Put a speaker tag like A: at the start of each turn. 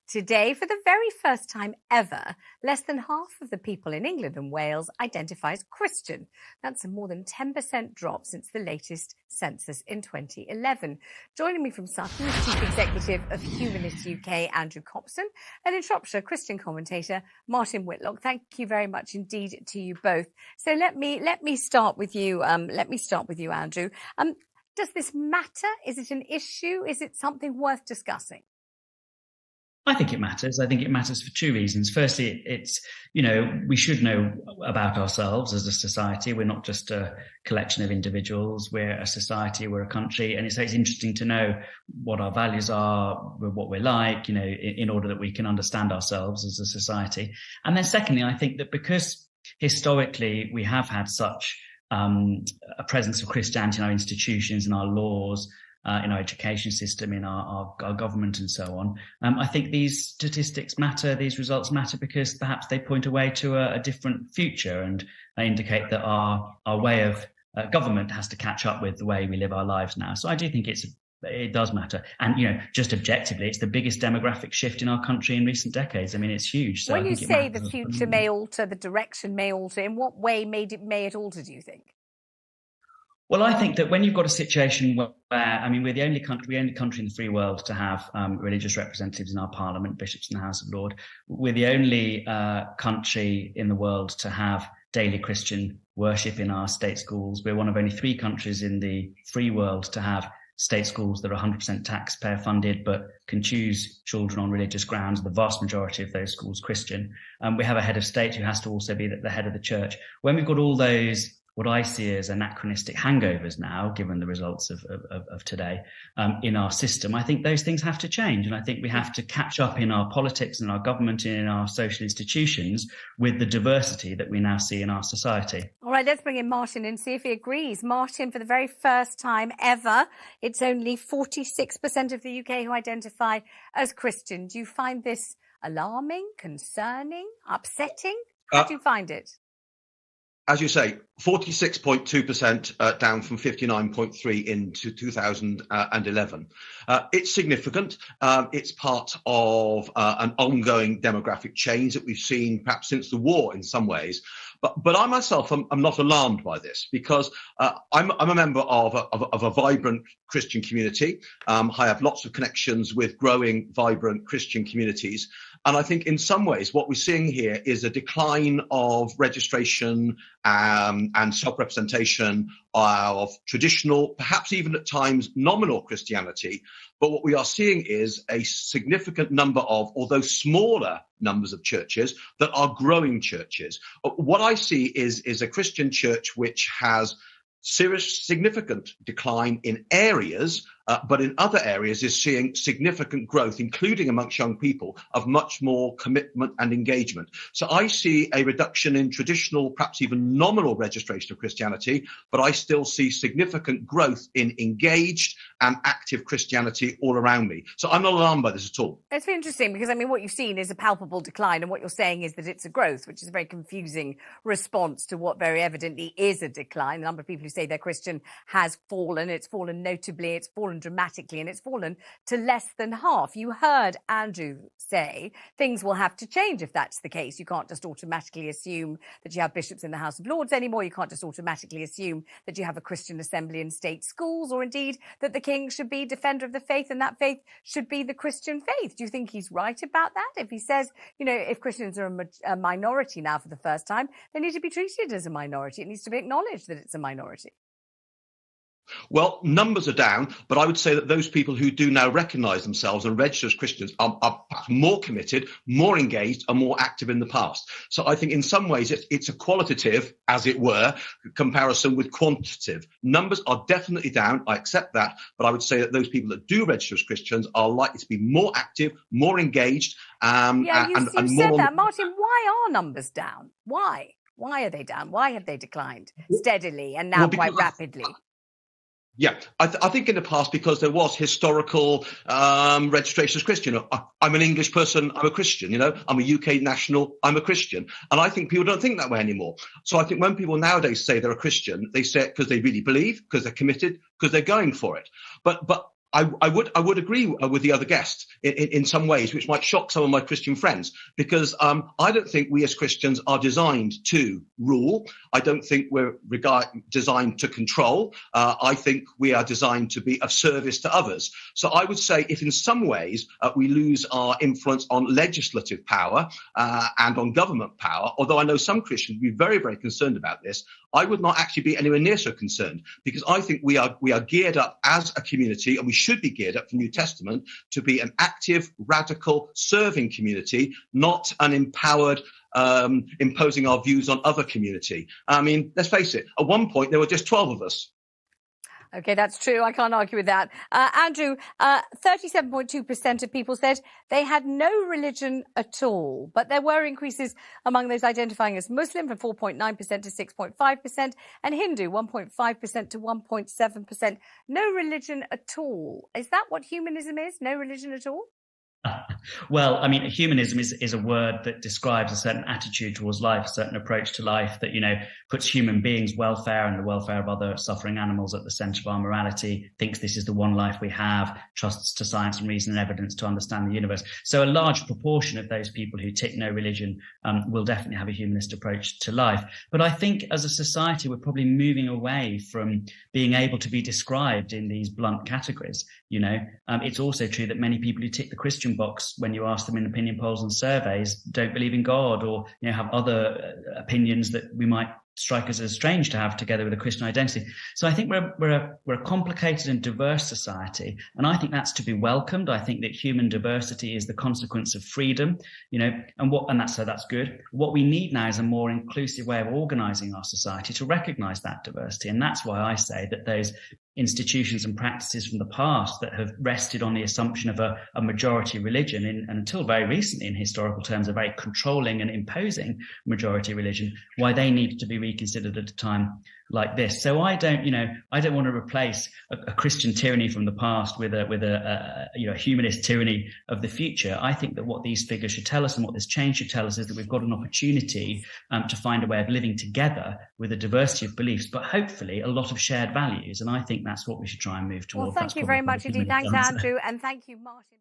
A: Today, for the very first time ever, less than half of the people in England and Wales identify as Christian. That's a more than 10% drop since the latest census in 2011. Joining me from Sutton is Chief Executive of Humanist UK, Andrew Copson, and in Shropshire, Christian commentator Martin Whitlock. Thank you very much indeed to you both. So let me start with you. Andrew. Does this matter? Is it an issue? Is it something worth discussing?
B: I think it matters. I think it matters for two reasons. Firstly, it's, we should know about ourselves as a society. We're not just a collection of individuals. We're a society, we're a country. And it's interesting to know what our values are, what we're like, in order that we can understand ourselves as a society. And then secondly, I think that because historically we have had such a presence of Christianity in our institutions, in our laws, in our education system, in our government and so on. I think these statistics matter, these results matter because perhaps they point a way to a different future, and they indicate that our way of government has to catch up with the way we live our lives now. So I do think it does matter. And, just objectively, it's the biggest demographic shift in our country in recent decades. I mean, it's huge. So
A: when you say the future may alter, the direction may alter, in what way may it alter, do you think?
B: Well, I think that when you've got a situation where, we're the only country in the free world to have religious representatives in our parliament, bishops in the House of Lords. We're the only country in the world to have daily Christian worship in our state schools. We're one of only 3 countries in the free world to have state schools that are 100% taxpayer funded, but can choose children on religious grounds. The vast majority of those schools Christian. We have a head of state who has to also be the head of the church. When we've got all those, what I see as anachronistic hangovers now, given the results of today, in our system, I think those things have to change. And I think we have to catch up in our politics and our government and in our social institutions with the diversity that we now see in our society.
A: All right, let's bring in Martin and see if he agrees. Martin, for the very first time ever, it's only 46% of the UK who identify as Christian. Do you find this alarming, concerning, upsetting? How do you find it?
C: As you say, 46.2% down from 59.3 in 2011. It's significant. It's part of an ongoing demographic change that we've seen perhaps since the war in some ways. But I myself am not alarmed by this because I'm a member of a vibrant Christian community. I have lots of connections with growing, vibrant Christian communities. And I think in some ways what we're seeing here is a decline of registration and self-representation of traditional, perhaps even at times nominal Christianity. But what we are seeing is a significant number of, although smaller numbers of churches that are growing churches. What I see is a Christian church which has significant decline in areas, but in other areas is seeing significant growth, including amongst young people, of much more commitment and engagement. So I see a reduction in traditional, perhaps even nominal registration of Christianity, but I still see significant growth in engaged and active Christianity all around me. So I'm not alarmed by this at all.
A: It's very interesting because, what you've seen is a palpable decline, and what you're saying is that it's a growth, which is a very confusing response to what very evidently is a decline. The number of people who say they're Christian has fallen. It's fallen notably, it's fallen dramatically, and it's fallen to less than half. You heard Andrew say things will have to change if that's the case. You can't just automatically assume that you have bishops in the House of Lords anymore. You can't just automatically assume that you have a Christian assembly in state schools, or indeed that the king should be defender of the faith and that faith should be the Christian faith. Do you think he's right about that? If he says, if Christians are a minority now for the first time, they need to be treated as a minority. It needs to be acknowledged that it's a minority.
C: Well, numbers are down, but I would say that those people who do now recognise themselves and register as Christians are more committed, more engaged, and more active in the past. So I think in some ways it's a qualitative, as it were, comparison with quantitative. Numbers are definitely down, I accept that, but I would say that those people that do register as Christians are likely to be more active, more engaged,
A: and said that. Martin, why are numbers down? Why? Why are they down? Why have they declined steadily and now quite rapidly?
C: Yeah, I think in the past, because there was historical registration as Christian. I'm an English person, I'm a Christian, I'm a UK national, I'm a Christian. And I think people don't think that way anymore. So I think when people nowadays say they're a Christian, they say it because they really believe, because they're committed, because they're going for it. But I would agree with the other guest in some ways, which might shock some of my Christian friends, because I don't think we as Christians are designed to rule. I don't think we're designed to control. I think we are designed to be of service to others. So I would say if in some ways we lose our influence on legislative power and on government power, although I know some Christians will be very, very concerned about this, I would not actually be anywhere near so concerned, because I think we are geared up as a community, and we should be geared up for New Testament to be an active, radical, serving community, not an empowered, imposing our views on other community. I mean, let's face it, at one point there were just 12 of us.
A: Okay, that's true. I can't argue with that. Andrew, 37.2% of people said they had no religion at all, but there were increases among those identifying as Muslim from 4.9% to 6.5%, and Hindu 1.5% to 1.7%. No religion at all. Is that what humanism is? No religion at all?
B: Well, I mean, humanism is a word that describes a certain attitude towards life, a certain approach to life that, puts human beings' welfare and the welfare of other suffering animals at the centre of our morality, thinks this is the one life we have, trusts to science and reason and evidence to understand the universe. So a large proportion of those people who tick no religion will definitely have a humanist approach to life. But I think as a society, we're probably moving away from being able to be described in these blunt categories. It's also true that many people who tick the Christian box when you ask them in opinion polls and surveys don't believe in God, or have other opinions that we might strike us as strange to have together with a Christian identity. So I think we're a complicated and diverse society, and I think that's to be welcomed. I think that human diversity is the consequence of freedom, and that's good. What we need now is a more inclusive way of organising our society to recognise that diversity, and that's why I say that those institutions and practices from the past that have rested on the assumption of a majority religion, and until very recently in historical terms a very controlling and imposing majority religion, why they needed to be reconsidered at a time like this. So I don't want to replace a Christian tyranny from the past with a humanist tyranny of the future. I think that what these figures should tell us and what this change should tell us is that we've got an opportunity to find a way of living together with a diversity of beliefs, but hopefully a lot of shared values. And I think that's what we should try and move towards.
A: Well, thank you very much indeed. Thanks, Andrew, and thank you, Martin.